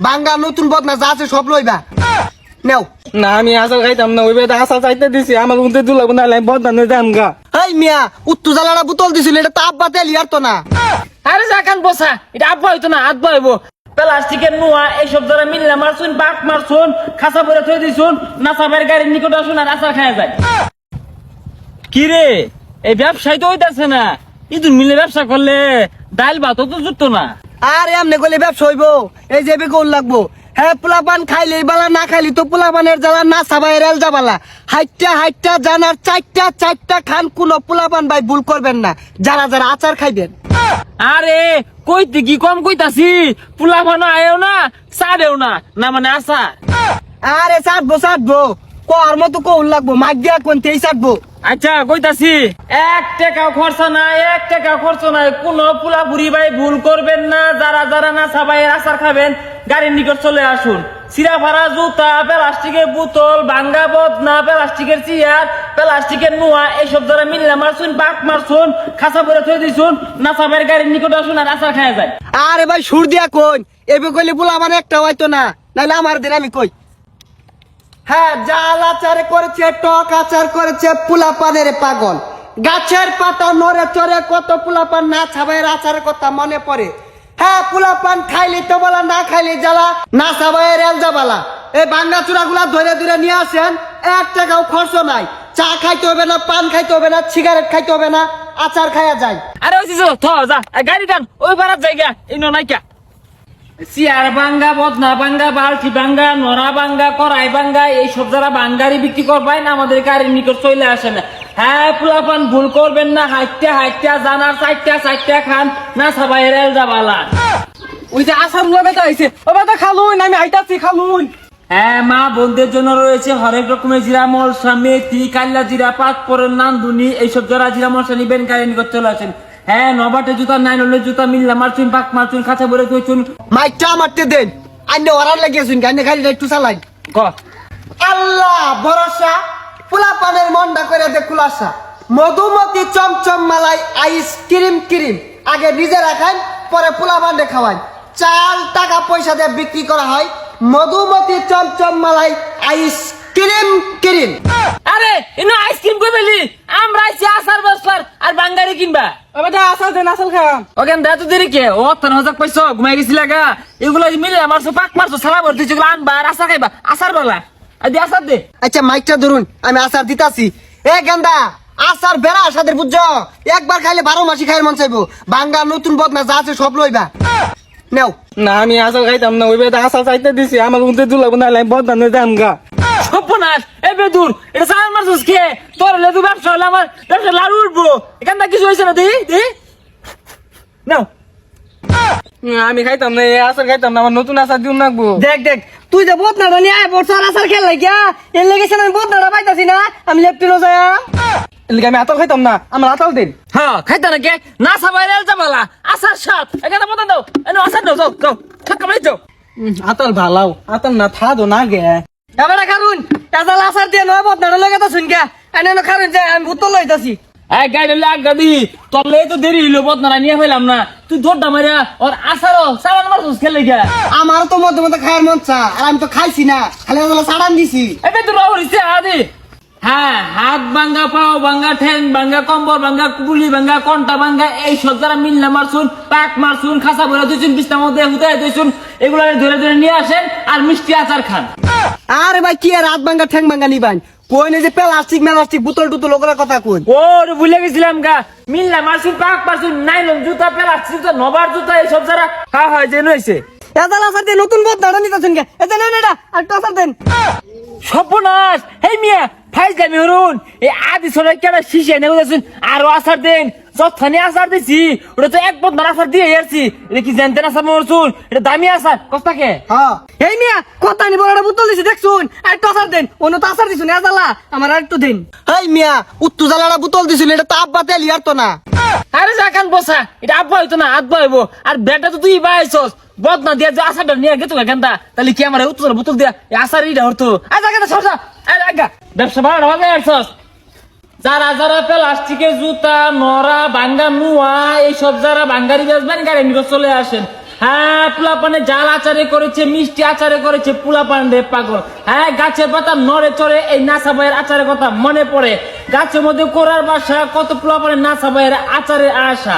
বাঙ্গা নতুন বদনা যা আছে সব লইবা নেও। না আমি আসার খাইতাম না, ওই বেটা আসার চাইতে দিছি আমার উঠে দুলাব না বদনা দাম গা। এই মিয়া উত্তু জ্বালাটা বোতল দিছিল, এটা তো আব্বা তেল ইয়ার তো না। আরে জাকান বসা, এটা আব্বা হইতো না আব্বা হইব। প্লাস্টিকের নোয়া এইসব দ্বারা মিললে মারছুন, বাক মারছুন, খাসা ভরে থই দিছুন, নাসাবের গাড়ির নিকট আসুন আর আচার খাওয়া যায়। কি রে এই ব্যবসায় তো হইতাছে না, ইদুর মিলে ব্যবসা করলে ডাইল ভাত তো জুটতো না। আর এমনি করলে ব্যবসা হইব, এই যে বেগুন লাগবো। হ্যাঁ পোলাপান খাইলে বালা, না খাইলি তো পোলাপানের জ্বালা, না সাবাই রেল যাবালা। হাইটটা জানার চারটা খান, কোন পোলাপান ভাই ভুল করবেন না, যারা যারা আচার খাইবেন। আরে কইতে কি কম কইতাছি, পোলা ভানো আয়ও না সারেও না, না মানে আসা। আরে চাটবো কর মতো কৌল লাগবো, মাগ দিয়া কোনতে চাটবো। আচ্ছা কইতাছি, 1 টাকাও খরচা নাই, 1 টাকাও খরচ নাই, কোন পোলা বুড়ি ভাই ভুল করবেন না। যারা যারা না সাবাইয়ের আচার খাবেন গাড়ির নিকট চলে আসুন। সিরা ফারা জুতা, প্লাস্টিকের বোতল, ভাঙ্গা বদনা, প্লাস্টিকের চেয়ার, প্লাস্টিকের নোয়া এইসব দ্বারা মিললে মারছুন, বাক মারছুন, খাসা ভরে থই দিছুন, না সাবাইয়ের গাড়ির নিকট আসুন আর আচার খাওয়া যায়। আরে ভাই সুর দিয়া কই, এবে কইলে পোলাপান একটা হয়তো না, নাহলে আমার দিন আমি কই। হ্যাঁ জাল আচার করেছে, টক আচার করেছে, পোলাপানের পাগল। গাছের পাতা নড়ে চড়ে কত পোলাপান না ছাবাইয়ের আচারের কথা মনে পড়ে। হ্যাঁ পোলাপান খাইলে তো বলা, না খাইলে জ্বালা, না ছাবাইয়ের এলজা বালা। এই ভাঙ্গা চূড়া গুলা ধরে ধরে নিয়ে আসেন, 1 টাকাও খরচ নাই। চা খাইতে হবে না, পান খাইতে হবে না, সিগারেট খাইতে হবে না, আচার খাইয়া যায়। আরে ওই থ যা গাড়ি টান, ওই পাড়ার জায়গা এই নাইকা। চেয়ার ভাঙ্গা, বদনা ভাঙ্গা, বালতি ভাঙ্গা, নড়া ভাঙ্গা, কড়াই ভাঙ্গা এইসব যারা ভাঙ্গারি বিক্রি করবেন আমাদের গাড়ির নিকট চলে আসে না। হ্যাঁ পোলাপান ভুল করবেন না, হাইটটা জানার চারটা খান, না সবাই রেল যাবালা। ওই যে আসার লোক বেটা হয়েছে, ও বেটা খালুন, আমি আইতাছি খালুন। হ্যাঁ মা বোনদের জন্য রয়েছে হরেক রকমের জিরা মশলা, মেথি, কাল্লা জিরা, পাঁচফোড়ন, নানদুনি এইসব যারা জিরা মশলা নিবেন গাড়ির নিকট চলে আসেন। হ্যাঁ নবাটের জুতা, নাইলনের জুতা, মিল্লা মারছুন, পাক মারছুন, খাঁচা ভরে থইছুন। মাইকটা মারতে দেন, আইনে ওরার লাগিয়েছুন, গাইনে গাড়িটা একটু চালাই। ক আল্লাহ ভরসা, পোলাপানের মনটা করে দে খুলাসা। মধুমতি চমচম মালাই আইসক্রিম ক্রিম, আগে নিজেরা খান পরে পোলাপানরে খাওয়ান। 4 টাকা পয়সা দিয়ে বিক্রি করা হয় মধুমতি চমচম মালাই আইসক্রিম ক্রিম। আরে ইনো আইসক্রিম কই পেলি, আমরা আইছি আসার বসবার আর বাঙ্গারি কিনবা। ও বেটা আসার দেন, আসল খাম। ওখান দা তো দেরি কে, ও তোর হাজার পয়সা ঘুমাই গেছিল গা। এগুলো মিলে মারছো, পাক মারছো, সারা ভর দিচ্ছে, এগুলো আনবা আর আচার খাইবা। আচার বলা আদি আচার দে। আচ্ছা মাইকটা ধরুন, আমি আচার দিতাছি। এ গেন্দা আচার বেড়া সাদের বুঝছো, একবার খাইলে 12 মাসি খাইয়ের মন চাইবো। বাঙ্গা নতুন বদনা যা আছে সব লইবা নেও। না আমি আসার খাইতাম না, ওই বেটা আসার চাইতে দিছি আমার উঠে দুলাব না বদনা দাম গা। সর্বনাশ, এ বেদুর এটা সারা মারছিস কে? তোর লেদু ব্যবসা হলে আমার ব্যবসা লাড়ু উঠবো। এখান থেকে কিছু হয়েছে না, দি নাও। আমি খাইতাম না, এই আসার খাইতাম না, আমার নতুন আসার দিন রাখবো। দেখ তুই যে বদনাটা নিয়ে আয় বছর আচার খেল লাগিয়া, এর লেগেছে আমি বদনাটা পাইতাছি না, আমি লেফটিনো যায়। এদিকে আমি আতাল খাইতাম না, আমার আতাল দিন। হ্যাঁ খাইতা না কে, না সবাই রেল যাবালা। আসার সাপ এখানে মতন দাও, এনে আসার দাও, যাও যাও ঠাক্কা মারি যাও। আতাল ভালাও, আতাল না থা দো না গে। এবার খারুন এজাল আচার দিয়ে নয় বদনাটা লেগে তো শুনকা এনে খারুন যে আমি ভূত লইতাছি। এই গাড়ি লাগা দি, তোর লেগে তো দেরি হইলো, বদনা নিয়ে ফেলাম না। তুই দৌড়টা মারিয়া ওর আসারও সাবান মারছিস খেলে গিয়া। আমারও তো মধ্যে মধ্যে খাওয়ার মন চা, আর আমি তো খাইছি না, খালি সাড়ান দিছি। এবে তোর হইছে আদি। হ্যাঁ হাত ভাঙ্গা, পাও ভাঙ্গা, ঠ্যাং ভাঙ্গা, কম্বল ভাঙ্গা, কুপুলি ভাঙ্গা, কন্টা ভাঙ্গা এই সব যারা মিলনা মারছুন, পাক মারছুন, খাসা ভরে দিয়েছুন, বিছনার মধ্যে হুতায় দিয়েছুন, এগুলো ধরে ধরে নিয়ে আসেন আর মিষ্টি আচার খান। আরে ভাই কি আর হাত ভাঙ্গা ঠ্যাং ভাঙ্গা নিবান, কই না যে প্লাস্টিক বোতল টুতল ওগুলোর কথা কই। ওর ভুলে গেছিলাম গা, মিলনা মারছুন, পাক মারছুন, নাইলন জুতা, প্লাস্টিক জুতা, নবার জুতা এইসব যারা হয় যে নইছে। এজাল আচার দিয়ে নতুন বদনাটা নিতেছেন কে, এটা নেন এটা আর একটু আচার দেন। সর্বনাশ, হেই মিয়া ফাইজ দামি হরুন, এই আদি সরাই কেন শিশে নেই বুঝেছেন, আরো আচার দেন। যথানি আচার দিছি ওটা তো এক বদনার আচার দিয়ে এসছি, এটা কি জানতেন আচার মরছুন, এটা দামি আচার কস্তাকে। হ্যাঁ এই মিয়া কথা নি বড় বোতল দিছি দেখছুন, আর একটু আচার দেন। অন্য তো আচার দিছুন এজালা, আমার আর একটু দেন। এই মিয়া উত্তু জ্বালাটা বোতল দিছিল, এটা তো আব্বা তেল ইয়ার তো না। আরে জাকান বসা, এটা আব্বা হইতো না আব্বা হইব। আর বেটা তো তুই বাইছস, বদনা দিয়া যে আচারটা নিয়ে গেতো কেনটা, তাহলে কি আমার উত্তর বোতল দিয়া এই আচার ইটা হতো। আচ্ছা কেন সরসা আগা ব্যবসা ভাড়া ভালো আসছস। যারা যারা প্লাস্টিকের জুতা, নড়া ভাঙ্গা, নুয়া এইসব যারা ভাঙ্গারি বেচবেন গাড়ি নিয়ে চলে আসেন। হ্যাঁ পোলাপানে জাল আচারে করেছে, মিষ্টি আচারে করেছে, পোলাপান রে পাগল। হ্যাঁ গাছের পাতা নড়ে চড়ে এই নাসা ভাইয়ের আচারের কথা মনে পড়ে। গাছের মধ্যে কোরার বাসা, কত পোলাপানের নাসা ভাইয়ের আচারে আশা।